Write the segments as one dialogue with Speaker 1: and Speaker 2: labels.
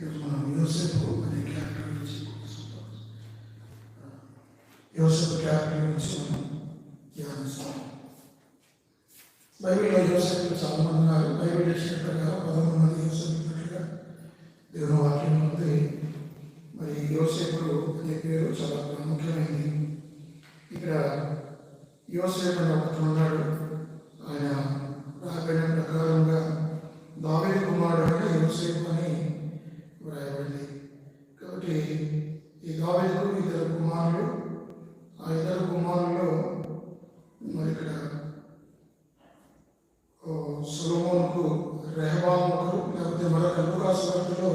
Speaker 1: ఈరోజు మనం యోసేపు అనే క్యారెక్టర్ గురించి యోసేపు క్యారెక్టర్ గురించి మనం ధ్యానిస్తాం. బైబిల్లో యోసేపులు చాలా మంది ఉన్నారు. బైబిల్ ఇచ్చిన ప్రకారం 11 మంది యోసేపులుగా దేవుని వాక్యం ఉంది. మరి యోసేపులు అనే పేరు చాలా ప్రాముఖ్యమైనది. ఇక్కడ యోసేపు అనే ఒకటి ఉన్నాడు. ఆయన రాబడిన ప్రకారంగా దావీదు కుమారుడు అంటే యోసేపు అని వ్రాయబడింది. కాబట్టి ఈ దావీదుకు 2 కుమారులు. ఆ 2 కుమారుల్లో మరి ఇక్కడ సొలొమోనుకు రెహబాముకు లేకపోతే మరొక లూకాసు వార్తలో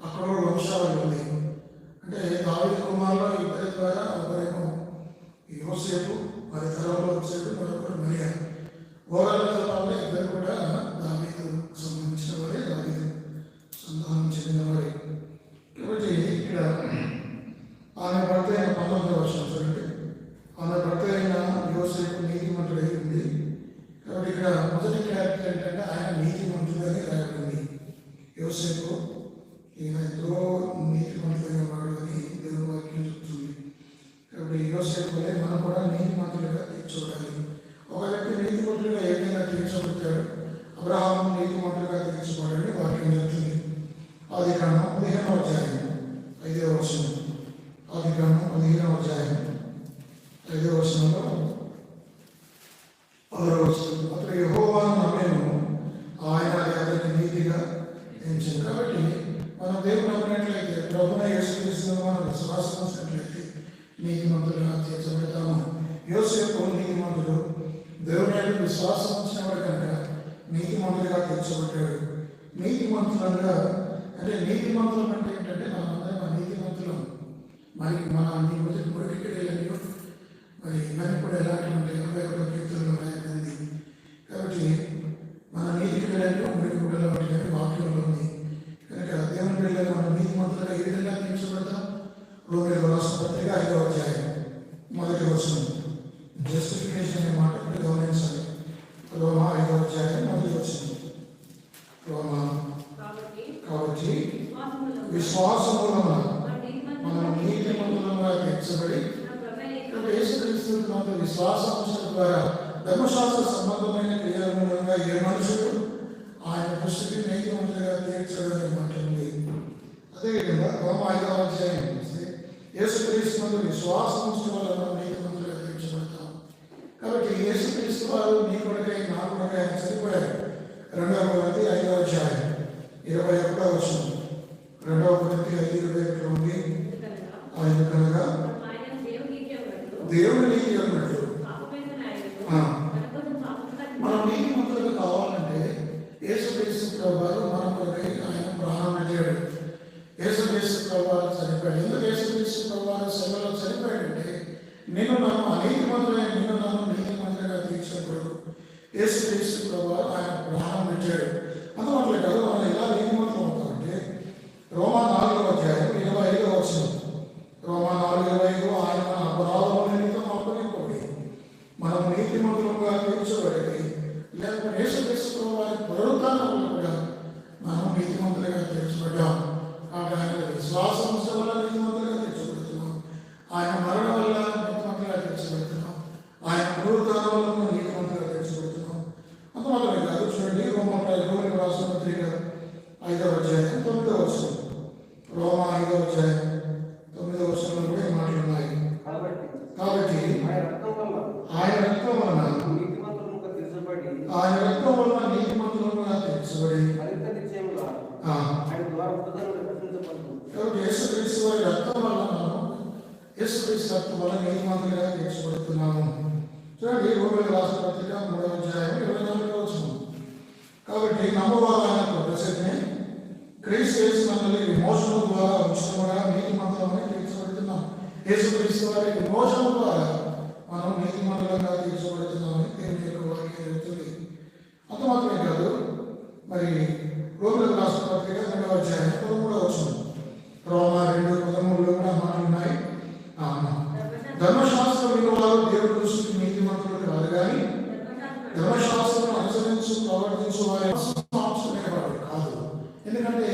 Speaker 1: అక్కడ వంశాలు ఉంది. అంటే దావీదు కుమారులు 2 ద్వారా ఒకరేమో యోసేపు, మరి తరంలో వచ్చేది మరొకరు మరియా. ఓవరాల్గా చెప్పాలంటే 2 కూడా దావీదుకు సంబంధించిన వారే, దావీదు సంతానం చెందిన వారే. కాబట్టి ఇక్కడ ఆమె భర్త అయిన 19వ వచనం చూడండి. ఆమె భర్త అయిన యోసేపు నీతిమంతుడై ఉంది. కాబట్టి ఇక్కడ మొదటి క్యారెక్టర్ ఏంటంటే ఆయన నీతిమంతుడని రాయబడింది. యోసేపు ఈయన ఎంతో నీతిమంతుడైన వాడు అని దేవుని వాక్యం చెప్తుంది. కాబట్టి యోసేపు వలె మనం కూడా నీతిమంతులుగా తీర్చబడాలి. ఒక వ్యక్తి నీతిమంతులుగా ఏదైనా తీర్చబడతాడు. అబ్రహాము నీతిమంతులుగా తీర్చబడాలని వాక్యం చెప్తుంది. ఆదికాండం 15వ అధ్యాయం 5వ వచనం. ఆదికాండం 15వ అధ్యాయం 5వ వచనంలో 6వ వచనం. అతడు యెహోవాను నమ్మెను, ఆయన అతనికి నీతిగా ఎంచెను. కాబట్టి మనం దేవుని నమ్మినట్లయితే, ప్రభువును యేసుక్రీస్తును మనం విశ్వాసం ఉంచినట్లయితే నీతిమంతులుగా తీర్చబడతాము. యోసేపు నీతిమంతుడు, దేవుని యొక్క విశ్వాసం ఉంచినవాడు కనుక నీతిమంతులుగా తీర్చబడ్డాడు. నీతిమంతులుగా అంటే నీతిమంతులం అంటే ఏంటంటే మనమందరం మన నీతిమంతులం. మరి మన మురికి క్రియలను మరి ఇవన్నీ కూడా ఎలాంటి ఉంటాయి? 21వ కీర్తనలో రాయబడింది. కాబట్టి మన నీతి క్రియలను మురికి గుడ్డల వంటి వాక్యంలో ఉంది. కనుక దేవుని బిడ్డలుగా మన నీతిమంతులుగా ఏ విధంగా తీర్చబడతాం? రోమీయులకు రాసిన పత్రిక 5వ అధ్యాయం 1వ వచనం. జస్టిఫికేషన్ అనే మాట గమనించాలి. రోమా 5వ అధ్యాయం 1వ వచనం. రోమా కాబట్టి విశ్వాసము వలన మనం నీతిమంతులుగా తీర్చబడి యేసుక్రీస్తు విశ్వాసం ఉంచడం ద్వారా ధర్మశాస్త్ర సంబంధమైన క్రియల మూలంగా ఏ మనుషుడు ఆయన దృష్టికి నీతిమంతులుగా తీర్చడం మాట ఉంది. అదేవిధంగా రోమా 5వ అధ్యాయం యేసుక్రీస్తు విశ్వాసం ఉంచడం వల్ల మనం నీతిమంతులుగా తీర్చబడతాం. కాబట్టి యేసుక్రీస్తు వారు నీ కొరకై నా కొరకై ఆయన చనిపోయారు. 2వ కొరింథీ 5వ అధ్యాయం 21వ వచనం. 2వ కొరింథీ 5:21 ఉంది. ఎందుకనగా దేవుని నీతి అన్నట్టు మనం నీతిమంతులుగా కావాలంటే యేసుక్రీస్తు ప్రభువారు మన కొరకై ఆయన ప్రాణం పెట్టాడు. యేసుక్రీస్తు ప్రభువారు చనిపోయాడు. ఎందుకు యేసుక్రీస్తు ప్రభువారు శ్రమలో చనిపోయాడంటే నిన్ను నన్ను అనీతిమంతులైన నిన్ను నన్ను నీతిమంతులుగా తీర్చినప్పుడు యేసుక్రీస్తు ప్రభువారు ఆయన ప్రాణం పెట్టాడు. అందువల్ల కాదు మనం ఎలా నీతిమంతులు అవుతామంటే రోమా 4వ అధ్యాయం 25వ వచనం. రోమా 4:25 ఆయన మన అపరాధముల నిమిత్తం అప్పగింపబడి మనం నీతిమంతులుగా తీర్చబడి లేకపోతే యేసుక్రీస్తు ప్రభువారి పునరుత్థానం కూడా మనం నీతిమంతులుగా తీర్చబడ్డాం. కాబట్టి ఆయన విశ్వాసం ఉంచడం వల్ల నీతిమంతులుగా తీర్చబడుతున్నాం. ఆయన మరణం వల్ల నీతిమంతులుగా తీర్చబడుతున్నాం. ఆయన పునరుత్థానం వల్ల నీతిమంతులుగా తీర్చబడుతున్నాం. అంతమాత్రమే కాదు, చూడండి రోమీయులకు రాసిన పత్రిక 5వ అధ్యాయం 9వ వచనం. రోమా 5వ అధ్యాయం 9వ వచనంలో కూడా ఈ మాటలు ఉన్నాయి. కాబట్టి ఆయన రక్తం వలన నీతిమంతులుగా తీర్చబడి యేసుక్రీస్తు వారి రక్తం వల్ల మనం యేసుక్రీస్తు రక్తం వల్ల నీతిమంతులుగా తీర్చబడుతున్నాము. చూడండి రోమీయులకు రాసిన పత్రిక 3వ అధ్యాయం 24వ వచనం. కాబట్టి నమ్మవారైన ప్రసక్తిని క్రీస్తు యేసు మనల్ని విమోచనం ద్వారా ఉంచడం నీతిమంతులమని తీర్చబడుతున్నాం. యేసుక్రీస్తు వారి విమోచనం ద్వారా మనం నీతిమంతులుగా తీర్చబడుతున్నామని దేవుని యొక్క వాక్యం చెబుతుంది. అంత మాత్రమే కాదు, మరి రోమీయులకు రాసిన పత్రిక 2వ అధ్యాయం 13వ వచనం. రోమా 2:13లో కూడా మాటలు ఉన్నాయి. ధర్మశాస్త్రం విలువలు దేవుడి దృష్టికి నీతిమంతులు కాదు, కానీ ధర్మశాస్త్రం అనుసరించు ప్రవర్తించు వారి కాదు. ఎందుకంటే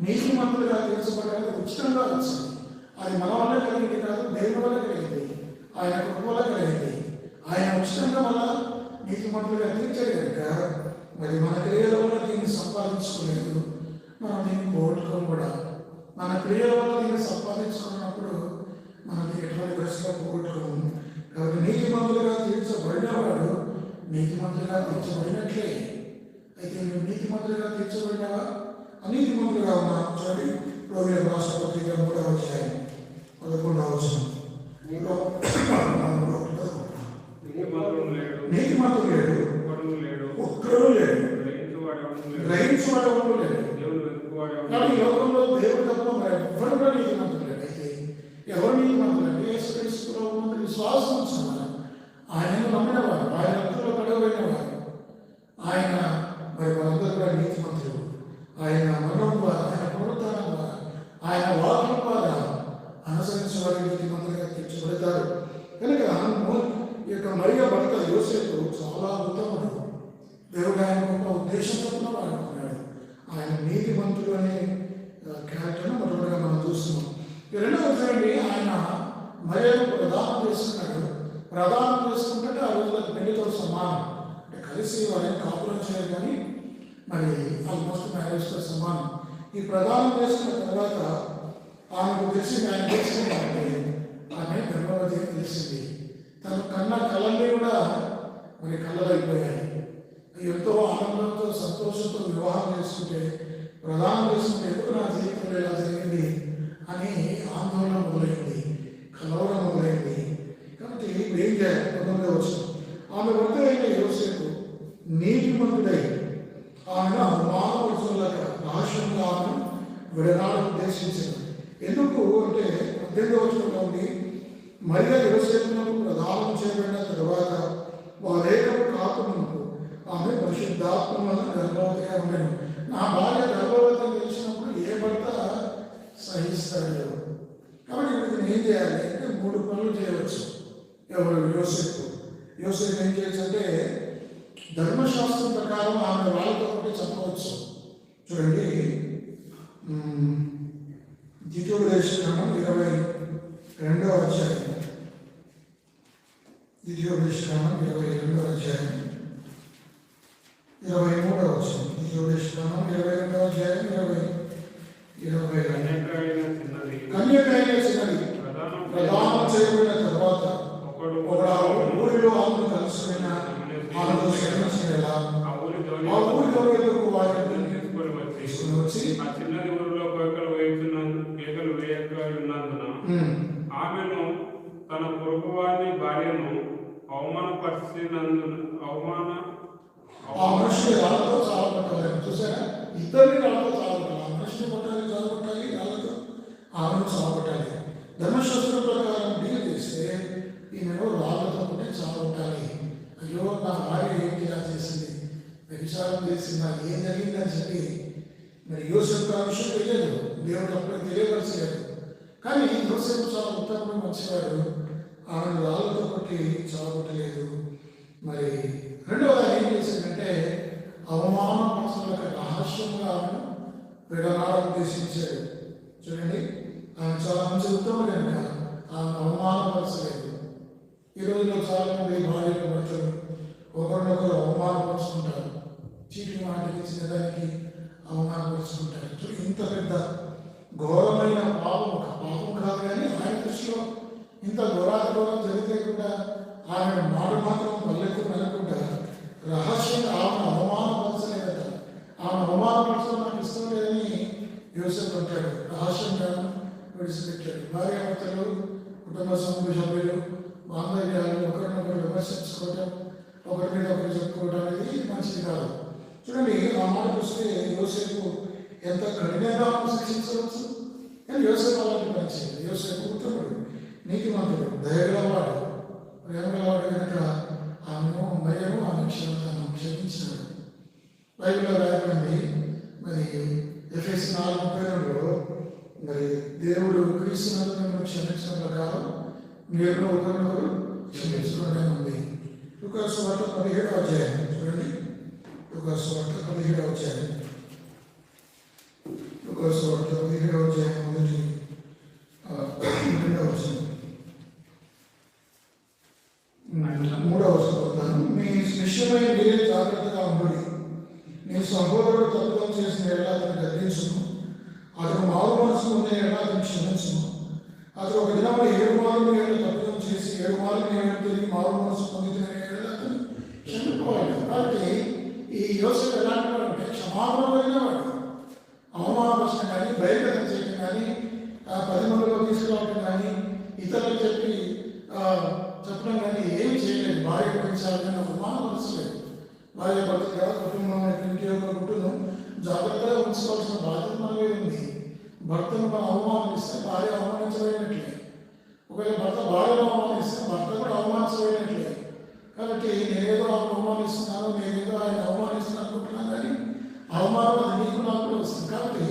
Speaker 1: నీతిమంతులుగా తీర్చబడడానికి ఉచితంగా వచ్చింది. అది మన వల్ల కలిగింది కాదు, దేవుని వల్ల కలిగింది, ఆయన కృప వల్ల కలిగింది. ఆయన ఉచితంగా మన నీతిమంతులుగా తీర్చాడు కనుక మరి మన క్రియల వల్ల దీన్ని సంపాదించుకోలేదు, మనం దీన్ని పోగొట్టుకోం కూడా. మన క్రియల వల్ల దీన్ని సంపాదించుకున్నప్పుడు మనం ఎటువంటి పరిస్థితిలో పోగొట్టుకోము. కాబట్టి నీతిమంతులుగా తీర్చబడినవాడు నీతిమంతులుగా తీర్చబడినట్లే. అయితే నువ్వు నీతిమంతులుగా తీర్చబడినావా, అనీతిమంతులుగా ఉన్నావు? చూడండి, రోమిలకు రాసిన పత్రిక 3వ అధ్యాయం 11వ వచనం. నీతిమంతుడు లేడు, ఒక్కడు లేడు, గ్రహించువాడు లేడు. కానీ ఈ లోకంలో దేవుడు తప్ప మరి ఎవ్వరు కూడా నీతిమంతులు లేడు. అయితే ఎవరు నీతిమంతులు అంటే యేసుక్రీస్తులో ఉన్న విశ్వాసం ఉంచున్నారు, ఆయనను నమ్మినవారు, ఆయన రక్తంలో కడగబడినవారు. ఆయన మరి వారందరూ కూడా నీతిమంతులు. ఆయన మరణం ద్వారా, ఆయన పునరుత్థానం ద్వారా, ఆయన వాక్యం ద్వారా అనుసరించిన వారి నీతిమంతులుగా తీర్చబడతారు. కనుక ఈ యొక్క మరియ భర్త యోసేపు చాలా ఉత్తముడు. దేవుడు ఆయన గొప్ప ఉద్దేశంతో వాడుకున్నాడు. ఆయన నీతిమంతుడు అనే క్యారెక్టర్ను మొదటిగా మనం చూస్తున్నాం. ఈ రెండవ చూడండి, ఆయన మరియను ప్రదానం చేసుకున్నాడు. ప్రదానం చేసుకుంటే ఆ రోజులకు పెళ్లితో సమానం. అంటే కలిసి వారిని కాపురం చేయాలి, కానీ మరి ఆల్మోస్ట్ మ్యారేజ్తో సమానం. ఈ ప్రదానం చేసుకున్న తర్వాత ఆమెకు తెలిసింది, ఆయన తెలుసుకుంటే ఆమె గర్భవతి అని తెలిసింది. తను కన్న కళల్ని కూడా మరి కళ్ళలైపోయాయి. ఎంతో ఆనందంతో సంతోషంతో వివాహం చేసుకుంటే, ప్రదానం చేసుకుంటే ఎందుకు నా జీవితంలో ఇలా జరిగింది అని ఆందోళన మొదలైంది, కలవరం మొదలైంది. కాబట్టి ఏం చేయాలి? 19వ వచనం, ఆమె భర్త అయిన యోసేపు నీతిమంతుడై ఆమెను అవమానపరచులాగా రహస్యంగా ఆమెను విడనాడు ఉద్దేశించింది. ఎందుకు అంటే 18వ వచనంలో ఉంది, మరియ యోసేపునకు ప్రదానం చేయబడిన తరువాత వారేకము కాకమునకు ఆమె పరిశుద్ధాత్మ వలన గర్భవతిగా ఉండను. నా భార్య గర్భవతి అని తెలిసినప్పుడు ఏ భర్త సహిస్తాడు? కాబట్టి ఇప్పుడు ఏం చేయాలి అంటే 3 పనులు చేయవచ్చు. ఎవరు? యోసేపు ఏం చేయొచ్చు అంటే ధర్మశాస్త్రం ప్రకారం ఆమె వాళ్ళతో ఒకటి చెప్పవచ్చు. చూడండి, ద్వితీయోపదేశకాండం 22వ అధ్యాయం, ద్వితీయోపదేశకాండం 22వ అధ్యాయం 23వ వచనం. ద్వితీయోపదేశకాండం 22వ అధ్యాయం 20 కన్యకైన చిన్నది ప్రదానం చేయబడిన తర్వాత ఒకడు ఊరిలో ఆమెను కలుసుకున్న ఆమెతో క్షమించేలా ఆ ఊరిలో ఎదురు వారిని తీసుకుని వచ్చి
Speaker 2: ఆ చిన్నది ఊరిలో కేకలు వేయక ఉన్నందున ఆమెను తన పొరుగువాని భార్యను
Speaker 1: ఆ మనిషిని రాళ్ళతో చావబట్టాలి. చూసారా, ఇద్దరిని రాళ్ళతో చావబట్టాలి. ఆ మనిషిని కొట్టాలి, చావబట్టాలి, రాళ్ళతో ఆమెను చావబట్టాలి. ధర్మశాస్త్రం ప్రకారం డీల్ చేస్తే ఈమెను రాళ్ళతో కొట్టి చావబట్టాలి. అయ్యో నా భార్య ఏంటి ఇలా చేసింది, వ్యభిచారం చేసిందా, ఏం జరిగిందని చెప్పి మరి యోసేపు ఆ విషయం తెలియదు, దేవుడు అప్పుడు తెలియపరచలేదు. కానీ యోసేపు చాలా ఉత్తముడు, మంచివాడు. ఆమెను రాళ్ళతో కొట్టి చావబట్టలేదు. మరి రెండవది ఏం చేసిందంటే అవమానపరచులకు రహస్యంగా ఆమెను విడనాడు ఉద్దేశించాడు. చూడండి, ఆమె చాలా మంచి ఉత్తముడు కనుక ఆమెను అవమానపరచలేదు. ఈ రోజుల్లో చాలా మంది భార్యలు భర్తలు ఒకరినొకరు అవమానపరుచుకుంటారు. చీటి మాటకి చిన్నదానికి అవమానపరుచుకుంటారు. ఇంత పెద్ద ఘోరమైన పాపం, ఒక పాపం కాదు కానీ ఆయన దృష్టిలో ఇంత ఘోరాఘోరం జరిగితే కూడా ఆమె మాట మాత్రం పల్లెకు అనకుండా రహస్యంగా ఆమెను అవమానపరచలేదట. ఆమెను అవమానపరచడం నాకు ఇష్టం లేదని యోసేపు అంటాడు. రహస్యంగా విడిచిపెట్టాడు. భార్యాభర్తలు, కుటుంబ సభ్యులు, బాంధవ్యాలు ఒకరినొకరు విమర్శించుకోవటం, ఒకరి మీద ఒకరు చెప్పుకోవడం అనేది మంచిది కాదు. చూడండి, ఆ మాట వస్తే యోసేపు ఎంత కఠినంగా శిక్షించవచ్చు. కానీ యోసేపు అలాంటి మంచిది. యోసేపు ఉత్తముడు, నీతిమంతుడు, దయగలవాడు, ప్రేమగలవాడు కనుక ఆమెను మరియను ఆమె క్షమించినాడు. బైబిల్లో రాయబడింది. మరి ఎఫెసీ 4:32లో మరి దేవుడు క్రీస్తునందు క్షమించిన ప్రకారం మీరు ఒకరినొకరు క్షమించడం ఉంది. లూకా సువార్త 17వ అధ్యాయం చూడండి. లూకా సువార్త 17వ అధ్యాయం లూకాసు వార్త 17వ అధ్యాయం మొదటి 2వ వచనం 3వ వచనం. మీ విషయమై మీరే జాగ్రత్తగా ఉండుడి. నీ సహోదరుడు తప్పుదం చేసిన ఎడల అతను గద్దించును, అతను మారు మనసు ఉన్న ఎడల అతను క్షమించును. అతను ఒక దినంలో 7 మార్లు ఏళ్ళు తప్పుదం చేసి 7 మార్లు నేను తిరిగి మారు మనసు పొందిన ఎడల అతను క్షమించుకోవాలి. కాబట్టి ఈ యోసేపు ఎలాంటి వాడు అంటే క్షమాపణ కలిగిన వాడు. అవమానపరచడం కానీ, బయటకు చేయడం కానీ, 10 మందిలో తీసుకురావడం కానీ, ఇతరులకు చెప్పడం కానీ ఏమి చేయలేదు. భార్య పెంచాలని అవమానపరచలేదు. భార్య భర్త కుటుంబం ఇంటి యొక్క కుటుంబం జాగ్రత్తగా ఉంచుకోవాల్సిన బాధ్యత మన మీద ఉంది. భర్తను మనం అవమానిస్తే భార్య అవమానించబడినట్లే. ఒకవేళ భర్త భార్యను అవమానిస్తే భర్త కూడా అవమానించబడినట్లే. కాబట్టి నేనేదో ఆయన అవమానిస్తున్నాను, నేనేదో ఆయన అవమానిస్తున్నాను అనుకుంటున్నాను, కానీ అవమానం అది నీకు నాకు కూడా వస్తుంది. కాబట్టి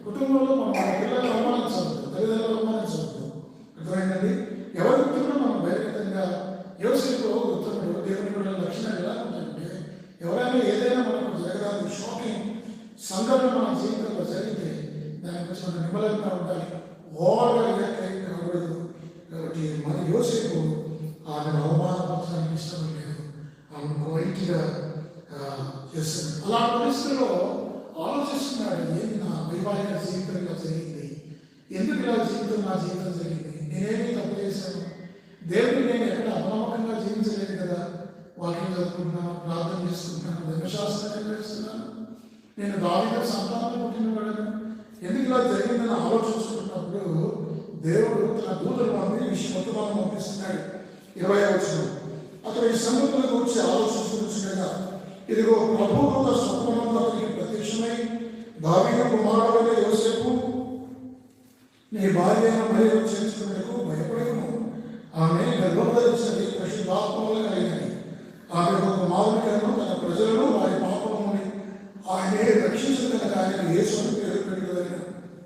Speaker 1: కుటుంబంలో మనం మన పిల్లలు అవమానించవద్దు, తల్లిదండ్రులు అవమానించవద్దు. అర్థమైందండి? ఎవరి ఉత్తముడు మనం బహిరంగంగా యోసేపు ఉత్తముడు దేవుని కూడా లక్షణాలు ఎలా ఉంటాయంటే, ఎవరైనా ఏదైనా మనకు జరగడానికి షాకింగ్ సంఘటన మన జీవితంలో జరిగితే దాని గురించి మనం నిమ్మలంగా ఉండాలి, ఓవర్గా రియాక్ట్ అయి కాకూడదు. కాబట్టి మన యోసేపు ఆమెను అవమానపరచడానికి ఇష్టం లేదు, ఆమెను క్వైట్గా చేస్తుంది. అలా పరిస్థితుల్లో ఆలోచిస్తున్నాడు, ఏంటి నా వైవాహిక జీవితంగా జరిగింది, ఎందుకు ఇలా నా జీవితం జరిగింది, నేనేమి తప్పు చేశాను, దేవుడిని నేను ఎక్కడ అపనమ్మకంగా జీవించలేదు కదా, వాక్యం చదువుకుంటున్నాను, ప్రార్థన చేసుకుంటున్నాను, ధర్మశాస్త్రం నిర్వహిస్తున్నాను, నేను దావీదు సంతానం పుట్టినవాడను, ఎందుకు ఇలా జరిగిందని ఆలోచించుకున్నప్పుడు దేవుడు తన దూతలు పంపి ఈ విషయం మొత్తం మనం పంపిస్తున్నాడు. 20వ వచనం. అతను ఈ సంగతుల గురించి ఆలోచిస్తుండగా ఇదిగో ప్రభువు స్వప్నంలో అతనికి ప్రత్యక్షమై, దావీదు కుమారుడైన యోసేపు, నీ భార్య మరియు చేర్చుకునేందుకు భయపడను, ఆమె గర్భధరించినది పరిశుద్ధాత్మలో కలిగినది, ఆమె ఒక కుమారుడికను తన ప్రజలను వారి పాపం నుండి ఆయనే రక్షించగల ఆయన యేసు అని పేరు పెట్టుకోగలిగిన.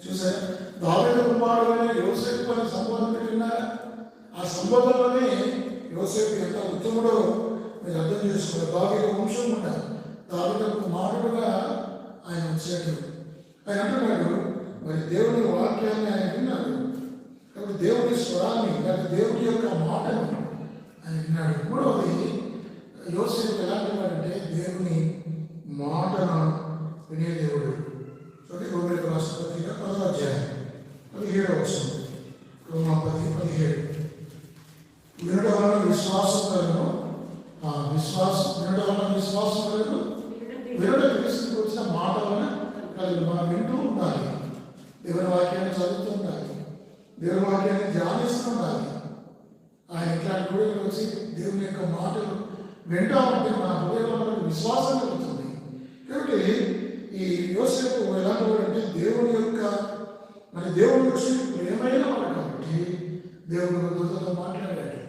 Speaker 1: చూసారా, దావీదు కుమారుడైన యోసేపు అని సంబోధన పెట్టినారా? ఆ సంబోధనలోనే యోసేపు ఎంత ఉత్తముడో మీరు అర్థం చేసుకున్నారు. దావీదు వంశం కూడా దావీదు కుమారుడుగా ఆయన వచ్చాడు. ఆయన అంటున్నాడు, మరి దేవుని వాక్యాన్ని ఆయన విన్నాడు, కాబట్టి దేవుని స్వరాన్ని లేకపోతే దేవుని యొక్క మాటను ఆయన విన్నాడు. మూడవది, యోసేపు ఎలాంటి వాడంటే దేవుని మాటను వినే దేవుడు. చూడండి, రోమీయులకు రాసిన పత్రిక 10వ అధ్యాయం 17వ వచనం. రోమా 10:17. వినడం వలన విశ్వాసం కలను, వినడం వలన విశ్వాసం కలను, వినడం క్రీస్తుకు వచ్చిన మాట వలన కలుగు. మనం వింటూ ఉండాలి, దేవుని వాక్యాన్ని చదువుతూ ఉండాలి, దేవుని వాక్యాన్ని ధ్యానిస్తూ ఉండాలి. ఆయన ఇట్లాంటి గుడికి వచ్చి దేవుని యొక్క మాటలు వింటా ఉంటే మన హృదయంలో మనకు విశ్వాసం కలుగుతుంది. కాబట్టి ఈ యోసేపు ఎలాంటి వాడు అంటే దేవుని యొక్క దేవుని వచ్చి ప్రేమైన వాడు. కాబట్టి దేవుని దూతతో మాట్లాడాడు,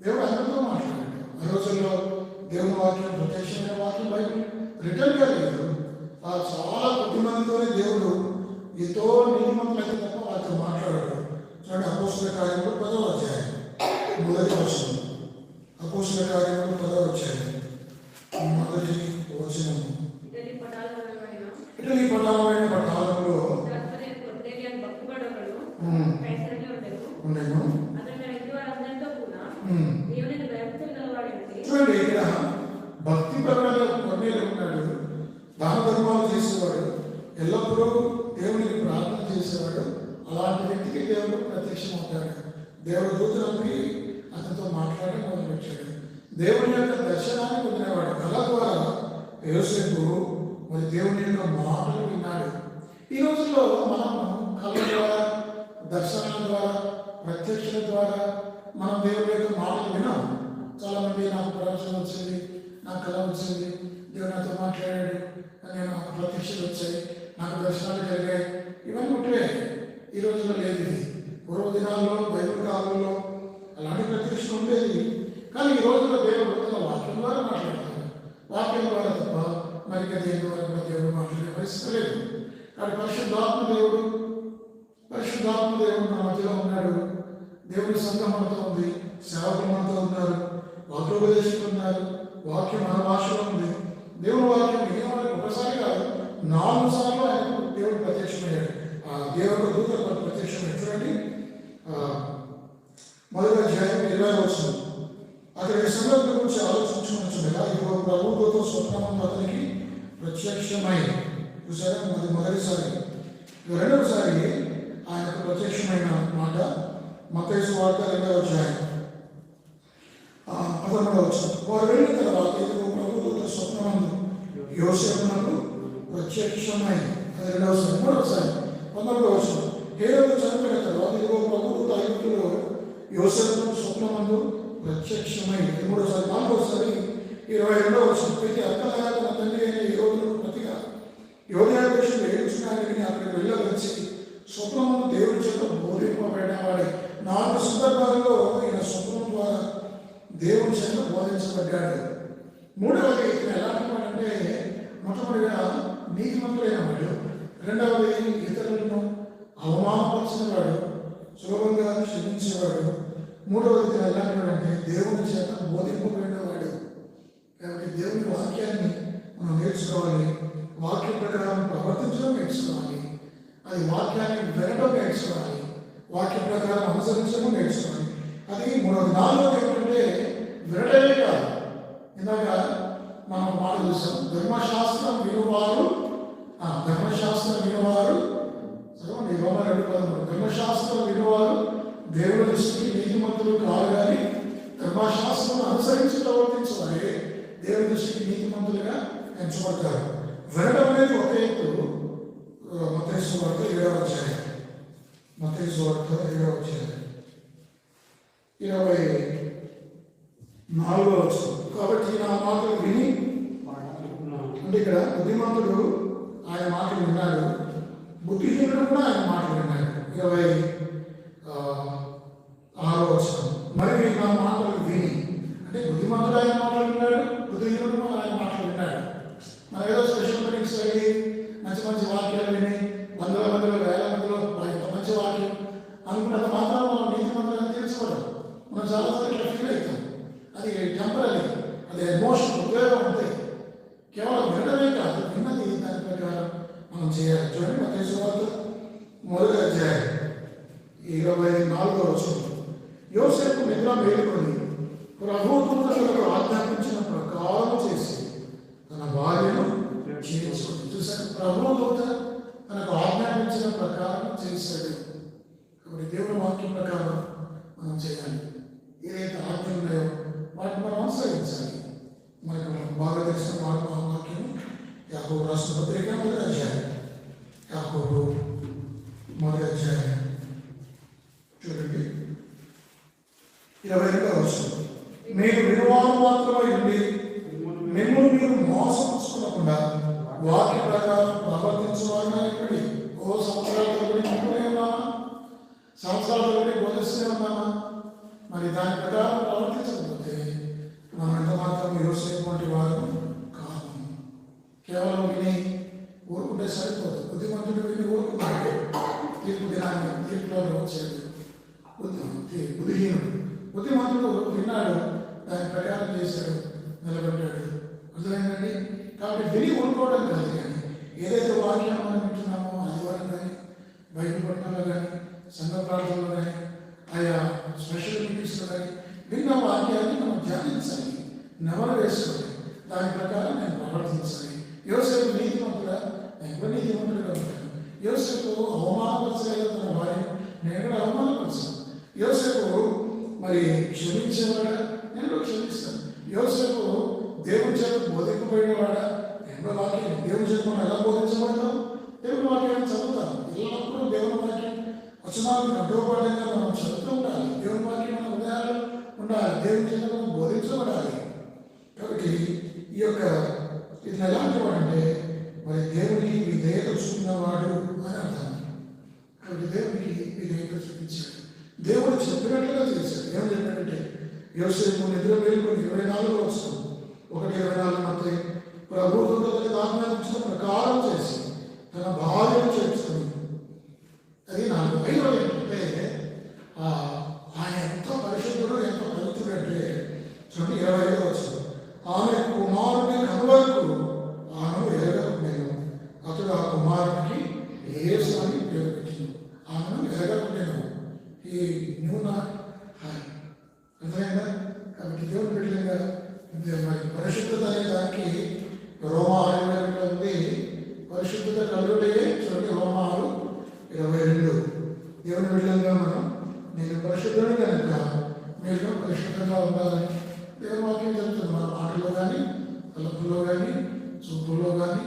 Speaker 1: దేవుడు అందరితో మాట్లాడాడు. ఆ రోజుల్లో దేవుని వాక్యం ప్రత్యక్షమైన వాక్యం బైబిల్ రిటర్న్గా లేదు. చాలా కొద్ది మందితోనే దేవుడు ఎంతో నియమంతులైతే తప్ప వారితో మాట్లాడాడు. చూడండి, అపోస్తల కార్యములు 10వ అధ్యాయం 1వ వచనం. అపోస్తల కార్యములు 10వ అధ్యాయం 1వ వచనం. ఇటలీ పటాలమైన పట్టణంలో ఉండేను. చూడండి, ఇక్కడ భక్తిపరమైన కొన్నేళ్ళు ఉన్నాడు, దాన ధర్మాలు చేసేవాడు, ఎల్లప్పుడూ దేవునికి ప్రార్థన చేసేవాడు. అలాంటి వ్యక్తికి దేవుడు ప్రత్యక్షమవుతాడు. దేవుడు దూతలకి అతనితో మాట్లాడి మొదలుపెట్టాడు. దేవుని యొక్క దర్శనాన్ని పొందినవాడు. కళ ద్వారా యోసేపు మరి దేవుని యొక్క మాటలు విన్నాడు. ఈ రోజుల్లో మనం కళ ద్వారా, దర్శనాల ద్వారా, ప్రత్యక్షల ద్వారా మనం దేవుని యొక్క మాటలు విన్నాం. చాలా మంది నాకు ప్రవేశం వచ్చింది, నాకు కళ వచ్చింది, దేవుడు నాతో మాట్లాడాడు, నేను ప్రత్యక్షలు వచ్చాయి, నాకు దర్శనాలు కలిగాయి, ఇవన్నీ ఉంటే ఈ రోజుల్లో లేదు. ఇది పూర్వ దినాల్లో బైబిల్ కాలంలో అలాంటి ప్రత్యక్షం ఉండేది. కానీ ఈ రోజుల్లో దేవుడు వాక్యం ద్వారా మాట్లాడతాడు. వాక్యం ద్వారా తప్ప మరిక దేని ద్వారా దేవుడు మాట్లాడే పరిస్థితి లేదు. కానీ పరిశుద్ధాత్మ దేవుడు మన మధ్యలో ఉన్నాడు. దేవుడి సంఘం మనతో ఉంది, సేవకులు మనతో ఉన్నారు, వాక్యోపదేశకులు ఉన్నారు, వాక్యం మన భాషలో ఉంది. దేవుని వాక్యం ఏమన్నా ఒకసారి కాదు, 4 సార్లు ఆయన దేవుడు ప్రత్యక్షమయ్యాడు. చూడండి, మొదటి అధ్యాయం 20వ వచనం. అతని సంగతుల గురించి ఆలోచించుకుంటుండగా ఇదిగో ప్రభువుతో స్వప్నమందు అతనికి ప్రత్యక్షమై, చూసారా, మొదటిసారి. రెండవసారి ఆయనకు ప్రత్యక్షమైన మాట మత్తయి సువార్త 2వ అధ్యాయం 11వ వచనం. వారు వెళ్ళిన తర్వాత ఇదిగో ప్రభువుతో స్వప్నమందు యోసేపునకు ప్రత్యక్షమై, అది రెండవసారి. మూడవసారి 19వ వచనం. హేరోదు చనిపోయిన తర్వాత ఇదిగో ప్రభువు ఐగుప్తులో యోసేపునకు స్వప్నమందు ప్రత్యక్షమై, మూడవసారి. నాలుగవసారి 22వ వచనం. అయితే అక్కగా తన తండ్రి అయిన హేరోదును ప్రతిగా యోధేయ దేశంలో ఏడుచున్నాడని అక్కడికి వెళ్ళవచ్చి స్వప్నమును దేవుడి చేత బోధింపబడిన వాడి 4 సందర్భాలలో ఈయన స్వప్నం ద్వారా దేవుడి చేత బోధించబడ్డాడు. మూడవది ఇతను ఎలాంటి వాడంటే, మొట్టమొదటిగా నీతిమంతుడైన వాడు, రెండవది ఇతరులను అవమానపరిచిన వాడు, సులభంగా క్షమించేవాడు, మూడవది ఇతను ఎలాంటి వాడంటే దేవుని చేత బోధింపబడిన వాడు. కాబట్టి దేవుని వాక్యాన్ని మనం నేర్చుకోవాలి, వాక్య ప్రకారం ప్రవర్తించడం నేర్చుకోవాలి, అది వాక్యాన్ని వినడం నేర్చుకోవాలి, వాక్య ప్రకారం అనుసరించడం నేర్చుకోవాలి. అది మూడవది. నాలుగవది ఏంటంటే వినడమే కాదు. ఇందాక మనం మాట చూసాం, ధర్మశాస్త్రం వినువారు చదవండి, రోమా 2:13. ధర్మశాస్త్రం వినువారు దేవుని దృష్టికి నీతిమంతులు కాదు, కానీ ధర్మశాస్త్రం అనుసరించి ప్రవర్తించాలి దేవుని దృష్టికి నీతిమంతులుగా ఎంచబడతారు. వినడం అనేది ఒక ఎత్తు. మత్తయి సువార్త 7వ అధ్యాయం 24వ వచనం. కాబట్టి నా మాటలు విని, అంటే ఇక్కడ బుద్ధిమంతుడు ఆయన మాటలు విన్నాడు, బుద్ధిహీనుడు కూడా ఆయన మాటలు విన్నాడు. 26వ వచనం. మరి నా మాటలు విని, అంటే బుద్ధిమంతుడు ఆయన మాటలు విన్నాడు, బుద్ధిహీనుడు కూడా ఆయన మాటలు విన్నాడు. మన ఏదో స్పెషల్ మీటింగ్స్ వెళ్ళి మంచి మంచి వాక్యాలు విని వందల వేల మందిలో ఇంత మంచి వాక్యం అనుకున్నంత మాత్రం మనం నీతిమంతులని తెలుసుకోవడం. మనం చాలాసార్లు ఇట్లా ఫీల్ అవుతాం. అది టెంపరీ, అది ఎమోషన్, ఉపయోగం అంతే. కేవలం వినడమే కాదు, విన్నది దాని ప్రకారం మనం చేయాలి. చూడండి, మత్తయి సువార్త 1వ అధ్యాయం 24వ వచనం. యోసేపు నిద్ర మేలుకొని ప్రభువు దూతలకు ఆజ్ఞాపించిన ప్రకారం చేసి తన భార్యను చేర్చుకుంది. చూసాడు, ప్రభువు దూత తనకు ఆజ్ఞాపించిన ప్రకారం చేశాడు. కాబట్టి దేవుని వాక్యం ప్రకారం మనం చేయాలి. ఏదైతే ఆజ్ఞలు ఉన్నాయో వాటిని మనం అనుసరించాలి. మనకు బాగా తెలిసిన వాక్యం యాకోబు రాసిన పత్రిక 1వ అధ్యాయం, యాకోబు 1వ అధ్యాయం చూడండి 22వ వచనం. మీరు వినువారు మాత్రమే ఉండి మిమ్మల్ని మీరు మోసపుచ్చుకోకుండా వాక్య ప్రకారం ప్రవర్తించేవారుగా ఇక్కడి సంవత్సరాల తరబడి నింపునే ఉన్నామా? సంవత్సరాల తరబడి బోధిస్తూనే ఉన్నామా? మరి దాని ప్రకారం ప్రవర్తించకపోతే మనం ఎంత మాత్రం యోసేపు వంటి వారు కాదు. కేవలం విని ఊరుకుంటే సరిపోదు. బుద్ధిమంతుడు విని ఊరుకున్నాడు, తీర్పు దినాన్ని తీర్పులో వచ్చేది. బుద్ధిమంతుడు విన్నాడు, దాని ప్రకారం చేశాడు, నిలబడ్డాడు. అర్థమైందండి? కాబట్టి విని ఊరుకోవడం కాదు, కానీ ఏదైతే వాక్యం మనం వింటున్నామో ఆదివారం కానీ, బైబిల్ పట్టణంలో కానీ, సంఘ ప్రాంతంలో కానీ, ఆయా స్పెషల్ మీటింగ్స్లో కానీ విన్న వాక్యాన్ని మనం ధ్యానించాలి, నెమరు వేసుకోవాలి, దాని ప్రకారం నేను ప్రవర్తించాలి. యోసేపు నీతిమంతుడా? నేను కూడా నీతిమంతుడుగా ఉంటాను. యోసేపు అవమానపరచలేదు తన భార్య, నేను కూడా అవమానపరచాను. యోసేపు మరి క్షమించేవాడా? నేను కూడా క్షమిస్తాను. యోసేపు దేవుని చేత బోధింపబడినవాడా? నేను వాక్యం దేవుని చేత మనం ఎలా బోధించబడతాం? దేవుని వాక్యాన్ని చదువుతాం. ఎల్లప్పుడూ దేవుని వాక్యం వచనాలను అడ్డుపడంగా మనం చదువుతూ ఉండాలి. దేవుని వాక్యం మన ఉదయాలు ఉండాలి, దేవుని చేత మనం బోధించబడాలి. కాబట్టి ఈ యొక్క ఇతను ఎలాంటి వాడంటే మరి దేవునికి విధేయత చూపినవాడు అని అర్థం. కాబట్టి దేవునికి విధేయత చూపించాడు, దేవుడు చెప్పినట్లుగా చేశాడు. ఏమని చెప్పాడంటే, యోసేపు నిద్ర మేలుకొని 24వ వచనం 1:24 మత్తయి ప్రభువుకి ఆజ్ఞాపించిన ప్రకారం చేసి తన భార్యను చేర్చుకుని. అది నాకు 5వ ఏంటంటే ఆయన ఎంతో పరిశుద్ధుడు, ఎంతో పవిత్రుడు అంటే చూడండి 25వ వచనం. ఆమె కుమారుని కనువరకు ఆమె ఎరగకుండెను, అతడు ఆ కుమారునికి యేసు అని పేరు పెట్టింది. ఆమెను ఎరగకుండెను. ఈ న్యూ నాట్ హై. అర్థమైందా? కాబట్టి దేవుని బిడ్డలుగా మరి పరిశుద్ధత అనే దానికి రోమా 6:22 ఉంది. పరిశుద్ధత కలుగుటే చూడండి, రోమా 6:22. దేవుని బిడ్డలుగా మనం నేను పరిశుద్ధుడు కనుక మీరు పరిశుద్ధంగా ఉండాలని దేవుని వాక్యం చెప్తుంది. మన మాటల్లో కానీ, తలపుల్లో కానీ, చూపుల్లో కానీ,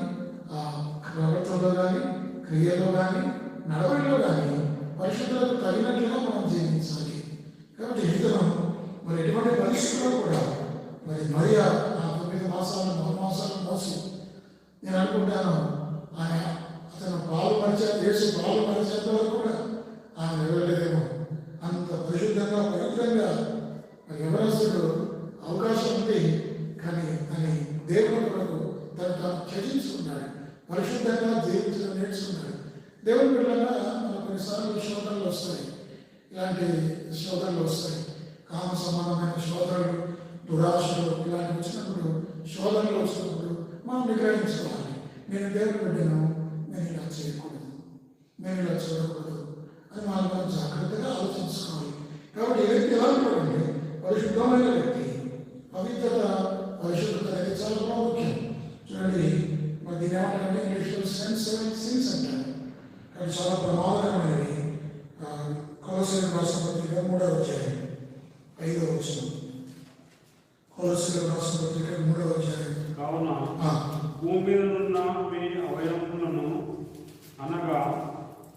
Speaker 1: ప్రవర్తనలో కానీ, క్రియలో కానీ, నడవడిలో కానీ పరిశుద్ధులకు తగినట్లుగా మనం జీవించాలి. కాబట్టి ఇతను మరి ఎటువంటి పరిస్థితుల్లో కూడా మరి ఆ 9 మాసాలు 3 మాసాలు మోసి నేను అనుకుంటాను అతను పాలు చేసి పాలు పరిచేంత వరకు కూడా ఆయన వెళ్ళలేదేమో. అంత పరిశుద్ధంగా పవిత్రంగా మరి ఎవరస్తుడు అవకాశం ఉంది. కానీ దేవుని కొరకు తను త్యజించుకున్నాడు, పరిశుద్ధంగా జీవించడం నేర్చుకున్నాడు. దేవుని బిడ్డలుగా మనకు కొన్నిసార్లు శోధనలు వస్తాయి, ఇలాంటి శోధనలు వస్తాయి. కామ సంబంధమైన శోధనలు, దురాశలు ఇలాంటివి వచ్చినప్పుడు, శోధనలు వచ్చినప్పుడు మనం నిగ్రహించుకోవాలి. నేను దేవుని బిడ్డను, నేను ఇలా చేయకూడదు, నేను ఇలా చూడకూడదు అని మనం జాగ్రత్తగా ఆలోచించుకోవాలి. కాబట్టి ఈ వ్యక్తి ఎలా ఉంటాడంటే పరిశుద్ధమైన వ్యక్తి. పవిత్రత, పరిశుద్ధత అనేది చాలా ప్రాముఖ్యం. చూడండి, మరి దీని ఏమంటారంటే ఇంగ్లీష్లో సిన్స్ అంటారు. అది చాలా ప్రమాదకరమైనది. కొలొస్సీయులకు రాసిన పత్రిక 3వ అధ్యాయం 5వ వచనం. కొలొస్సీయులకు రాసిన పత్రిక 3వ అధ్యాయం.
Speaker 2: కావున భూమి మీద ఉన్న మీ అవయవములను అనగా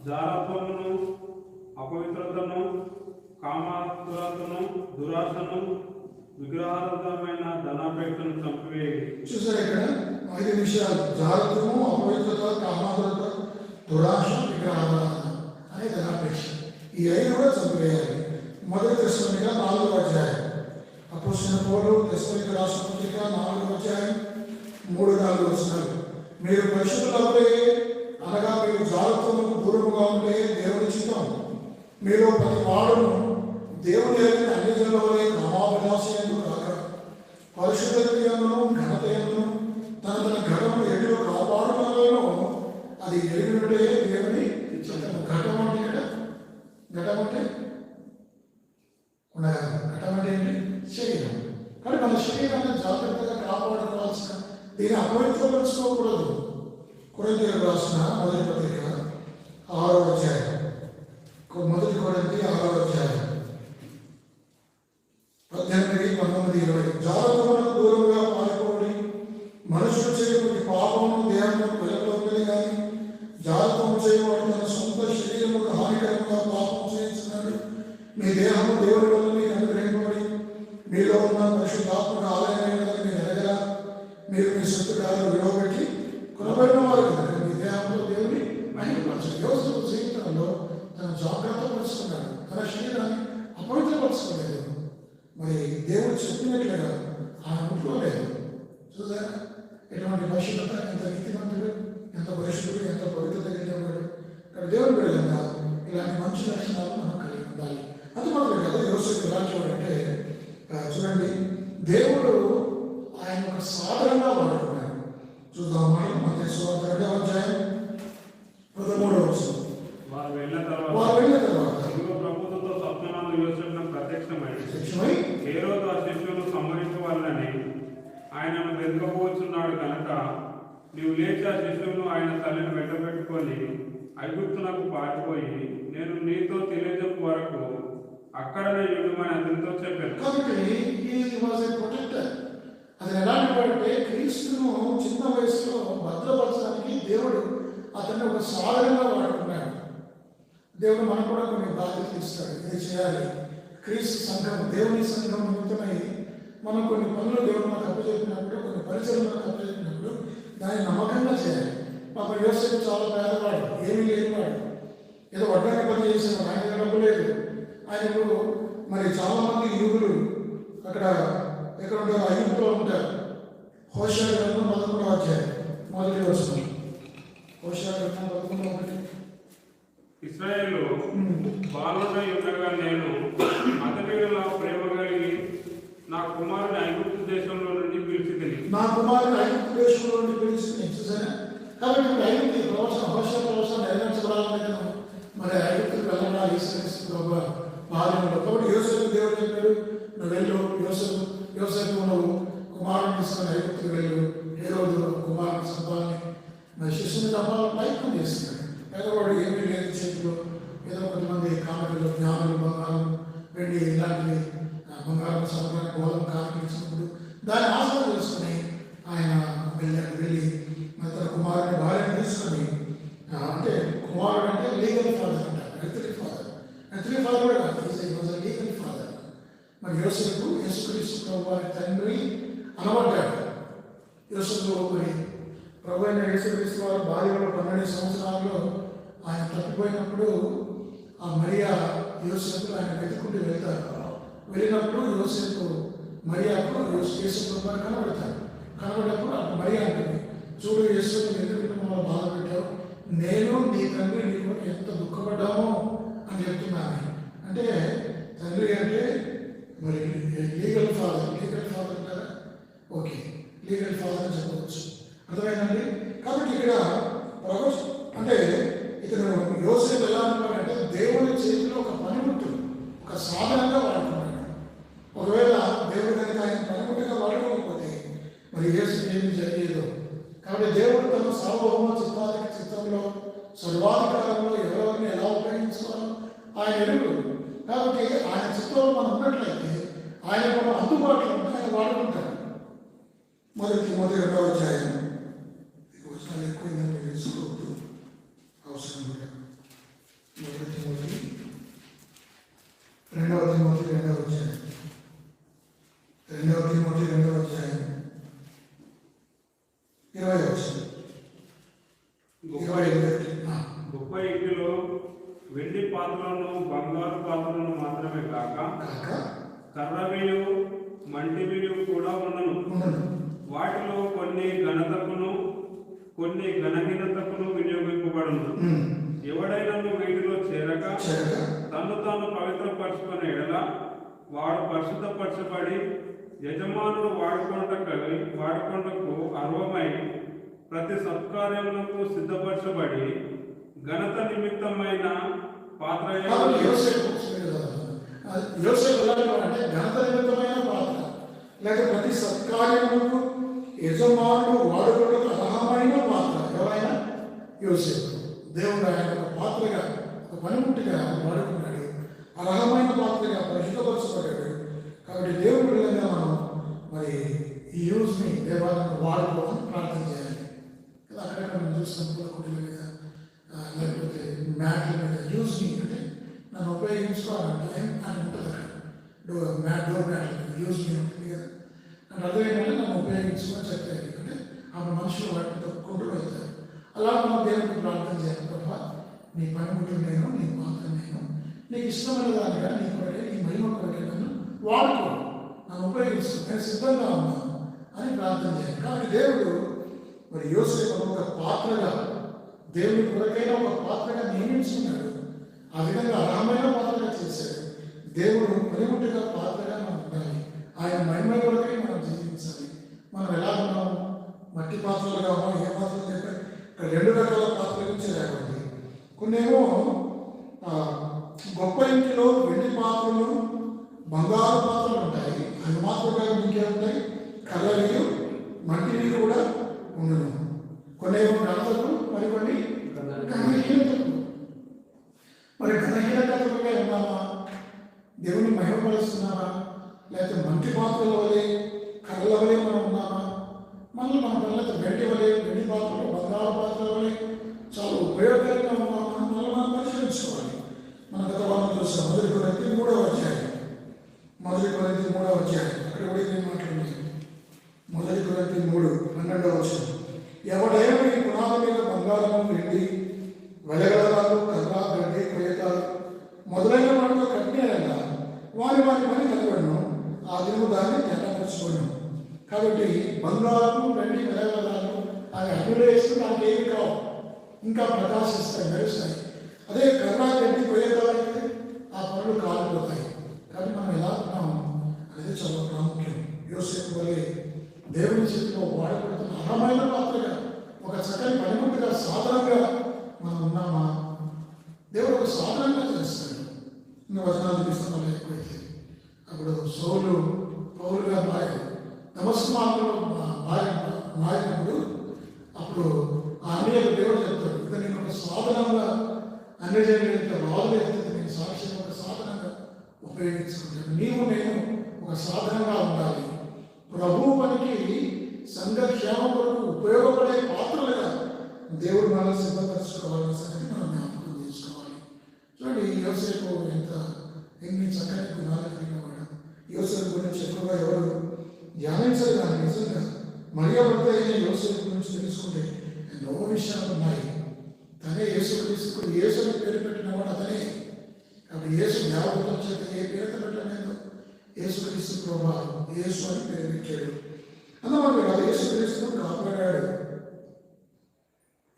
Speaker 2: జారత్వమును, అపవిత్రతను, కామాతురతను, దురాశను, విగ్రహార్థమైన ధనాపేక్షను చంపివేయి.
Speaker 1: చూసారు ఇక్కడ 5 విషయాలు: జారత్వము, అపవిత్రత, కామాతురత, దురాశ, విగ్రహారాధన అనే ధనాపేక్ష. ఈ 5 కూడా చంపివేయాలి. 1 తెస్సలోనిక 4వ అధ్యాయం. అపోస్తలుడైన పౌలు తెస్సలోనిక రాసిన పత్రిక 4వ అధ్యాయం 3-4 వచనాలు. మీరు పరిశుద్ధులవుతే అనగా మీరు జాగ్రత్తలకు దూరముగా ఉంటే దేవుని చిత్తం. మీరు ప్రతి వాడును దేవుని ఎరిగిన అన్ని జనుల వలె క్రమాభిలాషయందు కాక పరిశుద్ధతను, ఘనతను, తన ఘటము ఎటులో కాపాడుకోవాలో అది ఎరిగినట్టే దేవుని చిత్తము. ఘటం అంటే ఘటం అంటే ఉండగా, ఘటం అంటే ఏంటి? శరీరం. కానీ మన శరీరాన్ని జాగ్రత్తగా కాపాడుకోవాల్సిన, దీన్ని అపవిత్రపరచుకోకూడదు. కొరింథీయులకు రాసిన 1వ పత్రిక 6వ అధ్యాయం. 1 కొరింథీ 6వ అధ్యాయం 18, 19, 20. జాగ్రత్తలకు దూరంగా పారిపోండి. మనుషులు చేయబడి పాపమును దేహమును వెలుపలి కానీ జాగ్రత్త చేయబడి తన సొంత శరీరముకు హానికరంగా పాపం చేయించున్నాడు. మీ దేహము దేవుని వల్ల మీకు అనుగ్రహింపబడి మీలో ఉన్న పరిశుద్ధాత్మక ఆలయమైనదని మీరు ఎరగరా? మీరు మీ శత్రుగాలు విడవబెట్టి కొనబడిన వారు కనుక మీ దేహంలో దేవుని మహిమపరచండి. యోసేపు జీవితంలో తన జాగ్రత్త పరుచుకున్నాడు, తన శరీరాన్ని అపవిత్రపరచుకోలేదు. మరి దేవుడు చెప్పినట్లుగా ఆయన ముట్టుకోలేదు. చూసారా ఎటువంటి పరిశుద్ధత, ఎంత నీతిమంతుడు, ఎంత పరిశుద్ధుడు, ఎంత పవిత్రత కలిగినవాడు. ఇక్కడ దేవుని బిడ్డలంగా ఇలాంటి మంచి లక్షణాలు మనం కలిగి ఉండాలి. అందువల్ల కదా యోసేపు ఎలాంటి వాడంటే, చూడండి, దేవుడు ఆయన ఒక సాధనంగా వాడుకున్నాడు. చూద్దాం మనం మత్తయి సువార్త 2వ అధ్యాయం 13వ వచనం.
Speaker 2: వారు వెళ్ళిన తర్వాత ప్రభుత్వంతో స్వప్నమందు యోసేపునకు ప్రత్యక్షమై హేరోదు ఆ శిష్యులను సంహరించవాలని ఆయనను వెతుకపోతున్నాడు కనుక నీవు లేచి ఆ శిష్యులను ఆయన తల్లిని వెంటబెట్టుకొని ఐగుప్తునకు పారిపోయి నేను నీతో తెలియజెప్పు వరకు అక్కడనే యుద్ధమని అతనితో చెప్పాను.
Speaker 1: కాబట్టి అతను ఎలాంటి వాడంటే క్రీస్తును చిన్న వయసులో భద్రపరచడానికి దేవుడు అతన్ని ఒక సాధనంగా వాడుకున్నాడు. దేవుడు మనకు కూడా కొన్ని బాధ్యతలు ఇస్తాడు, ఇది చేయాలి. క్రీస్తు సంఘం, దేవుని సంఘం నిమిత్తమై మనం కొన్ని పనులు దేవుడు మనకు అప్పచెప్పినప్పుడు, కొన్ని పరిచయం మనకు అప్పచెప్పినప్పుడు దాన్ని నమ్మకంగా చేయాలి. పాప యోసేపు చాలా పేదవాడు, ఏమీ లేనివాడు, ఏదో వడ్డాన్ని పని చేసేవాడు, ఆయన డబ్బు లేదు. ఆయనకు మరి చాలా మంది యువకులు అక్కడ ఎక్కడ ఉంటారు, ఐగుప్తులో ఉంటారు. హోషేయ గ్రంథం 11వ అధ్యాయం 1వ వచనం. హోషేయ గ్రంథం 11:1.
Speaker 2: ఇశ్రాయేలు బాలుడై ఉండగా నేను అతనిలో ప్రేమ కలిగి నా కుమారుని ఐగుప్తు దేశంలో నుండి పిలిచితిని.
Speaker 1: నా కుమారుని ఐగుప్తు దేశంలో నుండి పిలిచితిని. చూసారా? కాబట్టి ఐగుప్తు ప్రవచనం, హోషేయ ప్రవచనం నెరవేర్చబడాలని మరి ఐగుప్తుకు వెళ్ళాలి. ఈశ్వరిస్తూ కానుకలు జ్ఞానులు బంగారం వెండి ఇలాంటివి బంగారం సముద్రాన్ని గోళం కానుకలు ఇచ్చినప్పుడు దాన్ని ఆసనం చేసుకుని ఆయన వెళ్ళి తన కుమారుని భార్యను తీసుకొని అంటే కుమారుడు అంటే లీగల్ ఫాదర్ అంటారు, ఎర్త్లీ ఫాదర్ కూడా కాదు, లీగల్ ఫాదర్. మరి యోసేపు యేసుక్రీస్తు ప్రభు వారి తండ్రి అనబడ్డాడు. యోసేపు మరి ప్రభు అయిన యేసుక్రీస్తు వారి బాల్యంలో 12 సంవత్సరాల్లో ఆయన తప్పిపోయినప్పుడు ఆ మరియా యోసేపు ఆయన వెతుక్కుంటూ వెళ్తారు. వెళ్ళినప్పుడు యోసేపు మరియాకు యేసు ప్రభు కనబడినప్పుడు మరియా అంటుంది, చూడు యేసు ఎందుకు మమ్మల్ని బాధ పెట్టావు, నేను నీ తండ్రి నీకు ఎంత దుఃఖపడ్డామో అని చెప్తున్నాను. అంటే తండ్రి అంటే మరి లీగల్ ఫాదర్ కదా, ఓకే లీగల్ ఫాదర్ అని చెప్పవచ్చు. అర్థమైందండి. కాబట్టి ఇక్కడ ప్రభు అంటే ఇతను యోసేపు ఎలా అనుకున్నాడంటే దేవుని చేతిలో ఒక పనిముట్టు, ఒక సాధనంగా వాడుకున్నాడు. ఒకవేళ దేవుడు కనుక ఆయన పనిముట్టుగా వాడుకోకపోతే మరి యేసు ఏమి జరిగేదో. కాబట్టి దేవుడు తన సార్వభౌమ చిత్తంలో సర్వాధికారంలో ఎవరెవరిని ఎలా ఉపయోగించుకోవాలో ఆయన ఎరుగు. కాబట్టి ఆయన చిత్తంలో మనం ఉన్నట్లయితే ఆయన మనం అందుబాటులో ఉంటే ఆయన వాడుకుంటాడు. మొదటి 2వ అధ్యాయం వచనాలు ఎక్కువైందని తెలుసుకోవద్దు, అవసరం కూడా. మొదటి 2వ అధ్యాయం 2వ అధ్యాయం 20వ వచనం.
Speaker 2: గొప్ప ఇంటిలో వెండి పాత్రలను బంగారు పాత్రలను మాత్రమే కాక కర్రవియు మంటివియు కూడా ఉండను. వాటిలో కొన్ని ఘనతకును కొన్ని ఘనహీనతకును వినియోగింపబడును. ఎవడైనా వీటిలో చేరక తను తాను పవిత్రపరచుకునే ఎడల వాడు పరిశుద్ధపరచబడి యజమానుడు వాడుకొండకు అర్హమై ప్రతి సత్కార్యములకు సిద్ధపరచబడి ఘనత నిమిత్తమైన పాత్ర
Speaker 1: అంటే ఘనత నిమిత్తమైన పాత్ర లేక ప్రతి సత్కార్యములకు యజమానుడు వాడుకొండకు అర్హమైన పాత్ర. ఎవరైనా యోసేపు దేవుడు ఆయన ఒక పాత్రగా ఒక పనిముట్టుగా వాడుకున్నాడు, అర్హమైన పాత్రగా పరిశుద్ధపరచబడ్డాడు. కాబట్టి దేవుడి పిల్లలుగా మనం మరి ఈ యూజ్ని దేవాలయంలో వాడుకోవాలని ప్రార్థన చేయాలి. అక్కడక్కడ మనం చూసినప్పుడు కుటుంబ మీద లేకపోతే మ్యాట్ల మీద యూజ్ని అంటే నన్ను ఉపయోగించుకోవాలంటే అని ఉంటుంది అక్కడ డోర్ మ్యాట్ల మీద యూజ్ని ఉంటుంది కదా. అంటే అర్థమైందంటే నన్ను ఉపయోగించుకొని చెప్తాయి అంటే ఆ మనుషులు వాటిని తొక్కుంటూ వెళ్తారు. అలా మనం దేవుడికి ప్రార్థన చేయాలి. ప్రభా నీ పనిముట్టు నేను, నీ పాత్ర నేను, నీకు ఇష్టమైన దానిగా నీ కొరకే నీ మహిమ కొరకే నన్ను వాడుకో, నన్ను ఉపయోగిస్తూ నేను సిద్ధంగా ఉన్నాను అని ప్రార్థన చేయాలి. కాబట్టి దేవుడు మరి యోసేపు ఒక పాత్రగా దేవుని కొరకైన ఒక పాత్రగా నియమించుకున్నాడు. ఆ విధంగా అర్హమైన పాత్రగా చేశాడు. దేవుడు పనిముట్టుగా పాత్రగా మనం ఉండాలి. ఆయన మహిమ కొరకై మనం జీవించాలి. మనం ఎలా ఉన్నాము, మట్టి పాత్రలుగా ఉన్నాం, ఏ పాత్రలు చెప్పారు. 2 రకాల పాత్రల గురించి రాకండి. కొన్నేమో గొప్ప ఇంటిలో వెండి పాత్రలు బంగారు పాత్రలు ఉంటాయి. అవి మాత్రమే ఇంకే ఉంటాయి, కర్రలు మట్టి నీరు కూడా ఉండదు. కొన్నేమో ఘనతలు, మరికొన్ని ఘనహీనతలు. మరి ఘనహీనతలుగా ఉన్నామా, దేవుని మహిమపరుస్తున్నామా, లేకపోతే మంటి పాత్రల వలె కర్రల వలె మనం ఉన్నామా, మళ్ళీ మన పిల్లలతో వెండి పాత్రలు బంగారు పాత్రల వలె చాలా ఉపయోగకరంగా ఉన్నామా, మళ్ళీ మనం పరిశీలించుకోవాలి. మన గత వారం చూసాం 1 కొరింథీ 3వ అధ్యాయం. 1 కొరింథీ 3వ అధ్యాయం అక్కడ కూడా ఏం మాట్లాడింది. 1 కొరింథీ 3:12వ వచనం. ఎవడైనా ఈ పునాది మీద బంగారము వెండి వెలగలరాలు కర్ర గడ్డి కొయ్యతాలు మొదలైన వాటితో కట్టిన వారి పని కలగడను ఆ దినము దాన్ని తెల్లపరచుకోను. కాబట్టి బంగారము వెండి వెలగలరాలు అవి అగ్నిలో వేసుకుని దానికి ఏమి కావు, ఇంకా ప్రకాశిస్తాయి, మెరుస్తాయి. అదే కర్ర గడ్డి కొయ్యతాలైతే ఆ పనులు కాలిపోతాయి. కాబట్టి మనం ఎలా ఉన్నాము అనేది చాలా ప్రాముఖ్యం. యోసేపు వలె దేవుని చేతిలో వాడబడుతున్న అర్హమైన పాత్రగా ఒక చక్కని పనిముట్టుగా సాధనంగా మనం ఉన్నామా, దేవుడు ఒక సాధనంగా చేస్తాడు. ఇంకా వచనాలు చూపిస్తాం ఎక్కువైతే అప్పుడు సౌలు పౌలుగా నమస్కారంలో మారినప్పుడు అప్పుడు ఆ అన్నిలకు దేవుడు చెప్తాడు, ఇక నేను ఒక సాధనంగా అన్ని జనులు రాజులు ఎత్తే నేను సాక్ష్యం ఒక సాధనంగా ఉపయోగించుకుంటాను. నీవు నేను ఒక సాధనంగా ఉండాలి. ప్రభువు పనికి సంఘ క్షేమం కొరకు ఉపయోగపడే పాత్రలుగా దేవుడు మనల్ని సిద్ధపరచుకోవాలన్న సంగతి మనం జ్ఞాపకం చేసుకోవాలి. చూడండి, యోసేపు ఎన్ని చక్కని గుణాలు కలిగిన వాడు. యోసేపు గురించి ఎక్కువగా ఎవరు ధ్యానించరు, కానీ నిజంగా మరియ భర్త అయిన యోసేపు గురించి తెలుసుకుంటే ఎన్నో విషయాలు ఉన్నాయి. తనే యేసుక్రీస్తుకు యేసుని పేరు పెట్టినవాడు అతనే. కాబట్టి యేసు జ్ఞాపకం చేత ఏ పేరు పెట్టలేదు, యేసుక్రీస్తు ప్రభా యేసు అని పేరు పెట్టాడు. అన్నమాట కాదు, యేసుక్రీస్తును కాపాడాడు.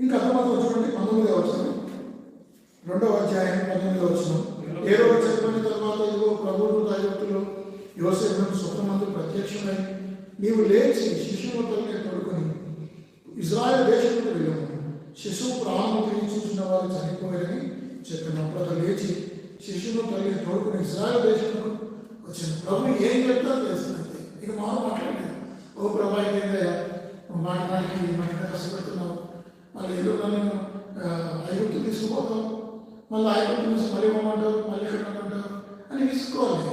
Speaker 1: ఇంకా అర్థమాత్రం చూడండి, 19వ వచనం, 2వ అధ్యాయం 19వ వచనం. 7వ చెప్పిన తర్వాత ఇదిగో ప్రభువు దైవతులు యోసేపును స్వప్నమందు ప్రత్యక్షమై నీవు లేచి శిశువు తల్లిని తోడుకొని ఇజ్రాయెల్ దేశంలో వెళ్ళాము, శిశువు ప్రాణము తీర్చుచున్న వారు చనిపోయారని చెప్పినప్పుడు అతను లేచి శిశువు తల్లిని తోడుకుని ఇజ్రాయెల్ దేశంలో వచ్చిన ప్రభు ఏం చెప్తారో తెలిసినట్టే. ఇక మాట్లాడలేదు. ఓ ప్రభా ఏంటయ్యా, మాటికి మనకి కష్టపెడుతున్నావు, మళ్ళీ ఎదురు నన్ను ఐగుప్తు తీసుకుపోతావు, మళ్ళీ ఐగుప్తు నుంచి మళ్ళీ ఇవ్వమంటావు, మళ్ళీ ఇవ్వమంటావు అని విసుకోవాలి.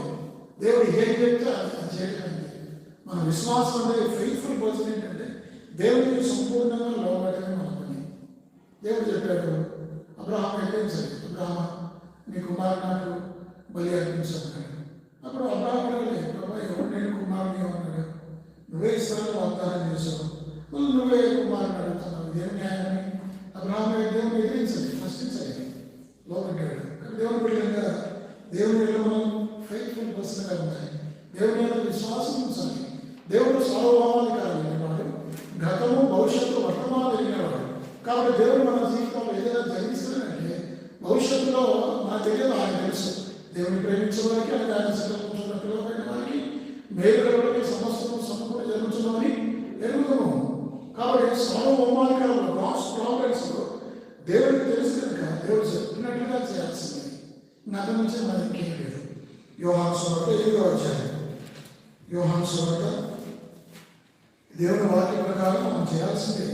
Speaker 1: దేవుడు ఏం చెప్తే అది చేయడానికి మన విశ్వాసం అంటే ఫెయిత్ఫుల్ పర్సన్ ఏంటంటే దేవుడికి సంపూర్ణంగా లోబడమే మన పని. దేవుడు చెప్పాడు, అబ్రహాం ఎక్కించాలి, అబ్రహామ నీ కుమారుడు నాకు బలి అర్పించాడు. అప్పుడు అబ్రహాం అడగలేదు, ప్రభా ఎవరు నేను కుమారుని అన్నాడు, నువ్వే ఇస్తాను వాగ్దానం చేశావు, మళ్ళీ నువ్వే కుమారుని అడుగుతున్నావు, దేవుని న్యాయాన్ని అబ్రహాం దేవుని ఎదిరించాలి, ప్రశ్నించాలి, లోపడ్డాడు. దేవుని బిడ్డగా దేవుని మనం ఫెయిత్ఫుల్ పర్సన్గా ఉండాలి. దేవుని విశ్వాసం ఉంచాలి. దేవుడు సార్వభౌమాధికారం వాడు, గతము భవిష్యత్తు వర్తమానం ఎరిగినవాడు. కాబట్టి దేవుడు మన జీవితంలో ఏదైనా జరిగిస్తాడంటే భవిష్యత్తులో మన తెలియదు, ఆయన తెలుసు. దేవుని ప్రేమించే వారికి ఆయన సిద్ధపడిన పిల్లలైన వారికి మేలుకి సమస్యలు సమకూడి జరుగుతున్నామని ఎరుగుతున్నాము. కాబట్టి సార్వభౌమాధికారంలో గాడ్స్ ప్రావిడెన్స్లో దేవుడికి తెలుసు కనుక దేవుడు చెప్పినట్లుగా చేయాల్సింది. అంతకు నుంచి మనకి ఇంకేం లేదు. యోహాను సువార్త 8వ అధ్యాయం. యోహాను సువార్త దేవుని వాక్య ప్రకారం మనం చేయాల్సిందే.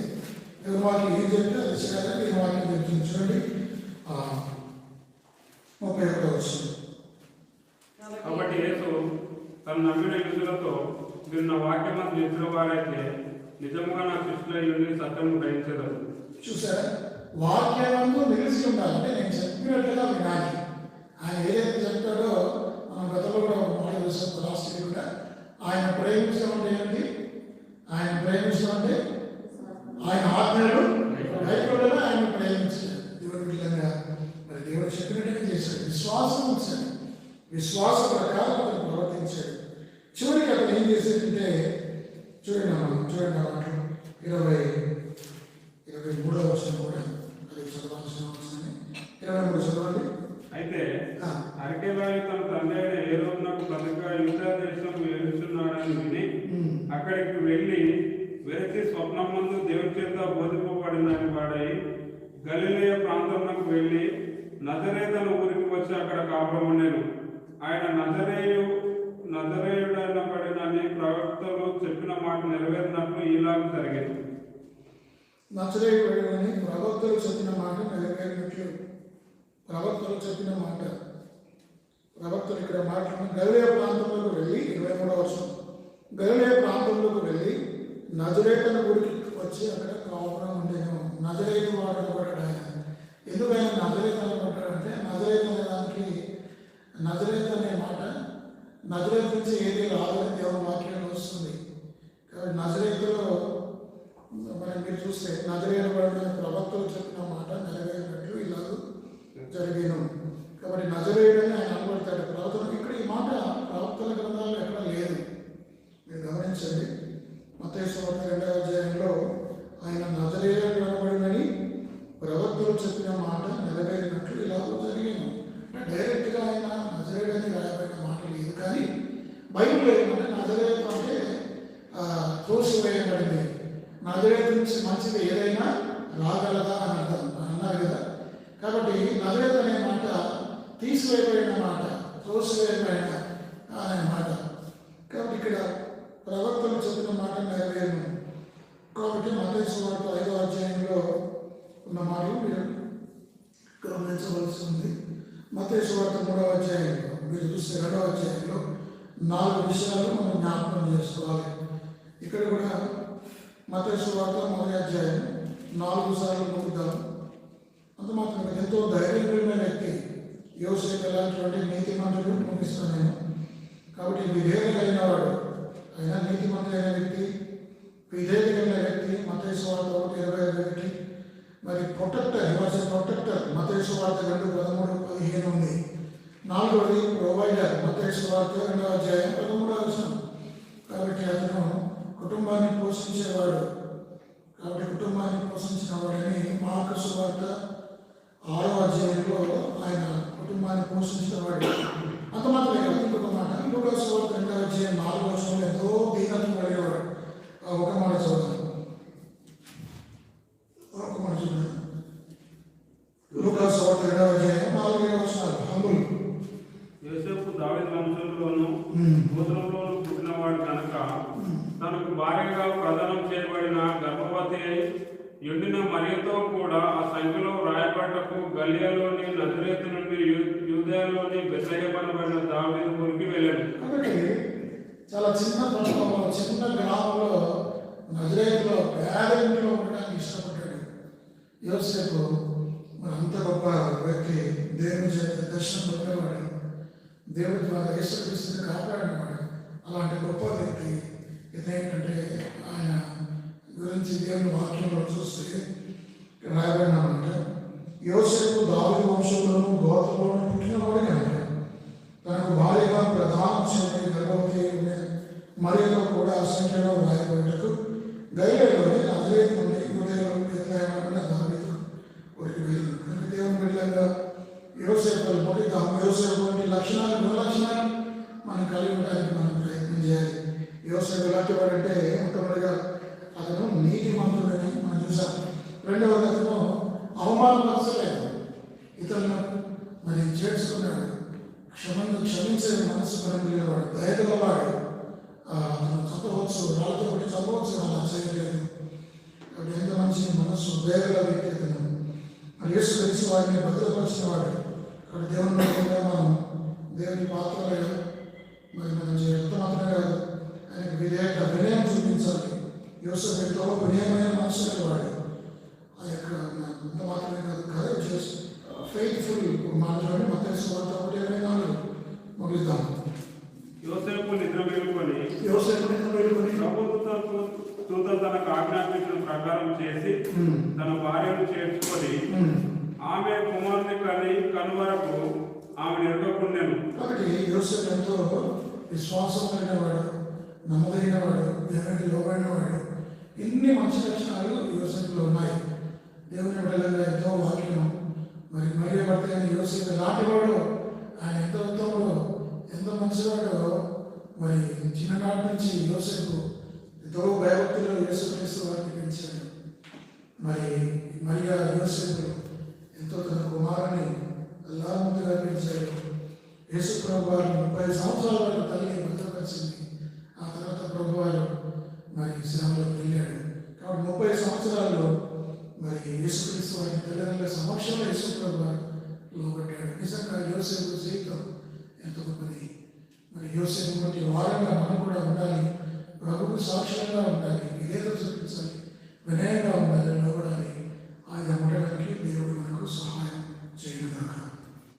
Speaker 1: దేవుని వాక్యం ఏం చెప్తే అది చేయాలని దేవుని వాక్యం చెప్తుంది. చూడండి 31వ వచనం.
Speaker 2: కాబట్టి యేసు తను నమ్మిన యూదులతో మీరు నా వాక్యమందు నిలిచిన వారైతే నిజముగా నా శిష్యులై ఉండి సత్యము గ్రహించదు.
Speaker 1: చూసారా, వాక్యమందు నిలిచి ఉండాలంటే నేను చెప్పినట్లుగా వినాలి. ఆయన ఏదైతే చెప్తాడో మనం గతంలో కూడా మాట చూసాం రాష్ట్రీయ కూడా. ఆయన ప్రేమించడం అంటే ఏంటి? ఆయన ప్రేమించడం అంటే ఆయన ఆజ్ఞలు భయపడగా ఆయన ప్రేమించాడు. దేవుడి విధంగా మరి దేవుడు చెప్పినట్టుగా చేశాడు. విశ్వాసం ఉంచాడు, విశ్వాస ప్రకారం అతను ప్రవర్తించాడు. చివరికి అతను ఏం చేశాడంటే చూడండి అన్నమాట 23వ వచనం కూడా అది చదవాల్సిన అవసరం. 23 చదవండి.
Speaker 2: అయితే అరకేలాయి తన తండ్రి అయిన హేరోదునకు బదులుగా యూదా దేశం వెలుచున్నాడని విని అక్కడికి వెళ్ళి వెలిసి స్వప్నమందు దేవుని చేత బోధింపబడినని వాడై గలిలయ ప్రాంతంలోకి వెళ్ళి నజరేతను ఊరికి వచ్చి అక్కడ కాపురం ఉండేను. ఆయన నజరేయుడనబడినని ప్రవక్తలు చెప్పిన మాట నెరవేరినట్లు ఇలాగ జరిగింది.
Speaker 1: నజరేయుడని ప్రవక్తలు చెప్పిన మాట నెరవేరినట్లు. ప్రవక్తలు చెప్పిన మాట, ప్రవక్తలు ఇక్కడ మాట్లాడిన గలిలయ ప్రాంతంలోకి వెళ్ళి 23వ వచనం. గలిలయ ప్రాంతంలోకి వెళ్ళి నజరేతను ఊరికి వచ్చి అక్కడ కాపురం ఉండేను. నజరేతు వాడు అనబడ్డాడు ఆయన. ఎందుకు ఆయన నజరేతు అనబడ్డాడంటే నజరేతు అనే దానికి నజరేతు అనే మాట నజరేతు నుంచి ఏది రాదని దేవుని వాక్యంలో వస్తుంది. కాబట్టి నజరేతులో మనం మీరు చూస్తే నజరేయబడిన ప్రవక్తలు చెప్పిన మాట నెరవేరినట్లు ఇలాగ జరిగాను. కాబట్టి నజరేయుడని ఆయన అనబడతాడు. ప్రవక్తలకు ఇక్కడ ఈ మాట ప్రవక్తల గ్రంథాల్లో ఎక్కడ లేదు. మీరు గమనించండి. మత్తయి సువార్త 2వ అధ్యాయంలో ఆయన నజరేయుడు అనబడినని ప్రవక్తలు చెప్పిన మాట నెరవేరినట్లు ఇలాగ జరిగాను. డైరెక్ట్గా ఆయన నజరేయుడని రాయబడిన మాట లేదు. కానీ బైబిల్లో ఏమంటే నజరేయుడు అంటే తోసివేయబడింది. నజరేతు నుంచి మంచిది ఏదైనా రాగలదా అని అర్థం అన్నారు కదా. కాబట్టి నజరేతు అనే మాట తీసివేయబడిన మాట, తోసివేయబడిన అనే మాట. కాబట్టి ఇక్కడ ప్రవక్తలు చెప్పిన మాట నెరవేరును. కాబట్టి మత్తయి సువార్త 5వ అధ్యాయంలో ఉన్న మాటలు మీరు గమనించవలసి ఉంది. మత్తయి సువార్త 3వ అధ్యాయంలో మీరు చూస్తే 2వ అధ్యాయంలో 4 విషయాలు మనం జ్ఞాపకం చేసుకోవాలి. ఇక్కడ కూడా మత్తయి సువార్త 1వ అధ్యాయం 4 సార్లు పొందుతాం. అంత మాత్రమే ఎంతో ధైర్యమైన వ్యక్తి యోసేపు ఎలాంటి నీతిమంతుడు ముగిస్తాను నేను. కాబట్టి విధేయత కలిగిన వాడు, అయినా నీతిమంతుడైన వ్యక్తి, విధేయత కలిగిన వ్యక్తి. మత్తయి సువార్త 1:25 మరి protector, he was a protector. మత్తయి సువార్త 2:13-15 ఉంది. 4వది ప్రొవైడర్. మత్తయి సువార్త 2వ అధ్యాయం 13వ వచనం. కాబట్టి అతను కుటుంబాన్ని పోషించేవాడు. కాబట్టి కుటుంబాన్ని పోషించిన వాడని మార్కు సువార్త 6వ అధ్యాయంలో ఆయన కుటుంబాన్ని పోషించిన వాడు. అంత మాత్రమే కాదు, ఇంకొక మాట లూకా సువార్త 2వ అధ్యాయం 4వ వచనంలో ఎంతో దీనత్వం కలిగేవాడు. ఒక మాట చదువుతాను. లూకా సువార్త 2వ అధ్యాయం 4వ వచనం. హంబుల్.
Speaker 2: యోసేపు దావీదు వంశంలోను గోత్రంలోను పుట్టినవాడు కనుక తనకు భార్యగా ప్రదానం చేయబడిన గర్భవతి అయి ఎండిన మరియతో కూడా ఆ సంఖ్యలో రాయబడ్డకు గలియాలోని నజరేతు నుండి యూదయలోని బెత్లెహేమనబడిన దావీదు ఊరికి వెళ్ళాడు.
Speaker 1: కాబట్టి చాలా చిన్న పట్టణంలో, చిన్న గ్రామంలో, నజరేతులో పేద ఇంట్లో ఉండడానికి ఇష్టపడ్డాడు యోసేపు. మరి అంత గొప్ప వ్యక్తి, దేవుని చేత దర్శనం పొందేవాడు, దేవుడి ద్వారా యేసుక్రీస్తుని కాపాడినవాడు. అలాంటి గొప్ప వ్యక్తి ఇదేంటంటే ఆయన గురించి దేవుని వాక్యంలో చూస్తే రాయబడినామంట, యోసేపు దావీదు వంశంలోను గోత్రంలోను పుట్టినవాడు కనుక తనకు భార్యగా ప్రధాన చేయబడి గర్భవతి మరియతో కూడా అసంఖ్యలో రాయబడ్డకు గలిలయలోని నజరేతు నుండి యూదయలోని బెత్లెహేమనబడిన దావీదు ఊరికి వెళ్ళింది. కనుక దేవుని బిడ్డగా యోసేపు యోసేపు వంటి లక్షణాలు, గుణలక్షణాలు మనం కలిగి ఉండడానికి మనం ప్రయత్నం చేయాలి. యోసేపు ఎలాంటి వాడంటే మొట్టమొదటిగా అతను నీతిమంతుడని మనం చూసాం. రెండవది అతను అవమానపరచలేదు, ఇతరులను మరి చేర్చుకున్నాడు, క్షమించే మనసు కలిగినవాడు, దయగలవాడు. అతను చంపవచ్చు, రాళ్ళతో కొట్టి చంపవచ్చు, అలా చేయలేదు. కాబట్టి ఎంత మంచి మనస్సు, దయగల వ్యక్తి అతను. మరి యేసు కలిసి వాడిని భద్రపరిచిన వాడు. అక్కడ దేవుని మనం దేవుని పాత్రగా మరి మనం ఎంత మాత్రమే కాదు, ఆయనకు వినయం చూపించాలి. యోసేపు ఎంతో వినయమైన మనసు వాడు. ఆ యొక్క అంత మాత్రమే కాదు, కరేజ్, ఫెయిత్ఫుల్. మాట్లాడి మత్తయి సువార్త 1:24 ముగిద్దాం.
Speaker 2: యోసేపు నిద్ర మేలుకొని దూత తనకు ఆజ్ఞాపించిన ప్రకారం చేసి తన భార్యను చేర్చుకొని ఆమె కుమారుని కను వరకు ఆమె ఎరుగకుండెను.
Speaker 1: కాబట్టి యోసేపు ఎంతో విశ్వాసం కలిగినవాడు, నమ్మదగినవాడు, దేవునికి లోబడినవాడు. ఇన్ని మంచి లక్షణాలు యోసేపులో ఉన్నాయి. దేవుని బిడ్డలుగా ఎంతో వాక్యం మరి మరియ భర్త అయిన యోసేపు ఎలాంటివాడు, ఆయన ఎంత ఉత్తముడో, ఎంత మంచివాడో. మరి చిన్ననాటి నుంచి యోసేపు ఎంతో భయభక్తిలో యేసుక్రీస్తు వారిని పెంచాడు. మరి యోసేపు ఎంతో తన కుమారుని అల్లాముద్దుగా పెంచాడు. యేసు ప్రభువారు 30 సంవత్సరాల వరకు తల్లిని భద్రపరిచింది. ఆ తర్వాత ప్రభువారు మరి శ్రమలోకి వెళ్ళాడు. కాబట్టి 30 సంవత్సరాల్లో మరి యేసుక్రీస్తు వారి తల్లిదండ్రుల సమక్షంలో యేసు ప్రభువారు లోబడ్డాడు. నిజంగా యోసేపు జీవితం ఎంతో గొప్పది. మరి యోసేపు వంటి వారంగా మనం కూడా ఉండాలి, ప్రభువుకు సాక్ష్యంగా ఉండాలి, విధేయత చూపించాలి, వినయంగా ఉండాలి.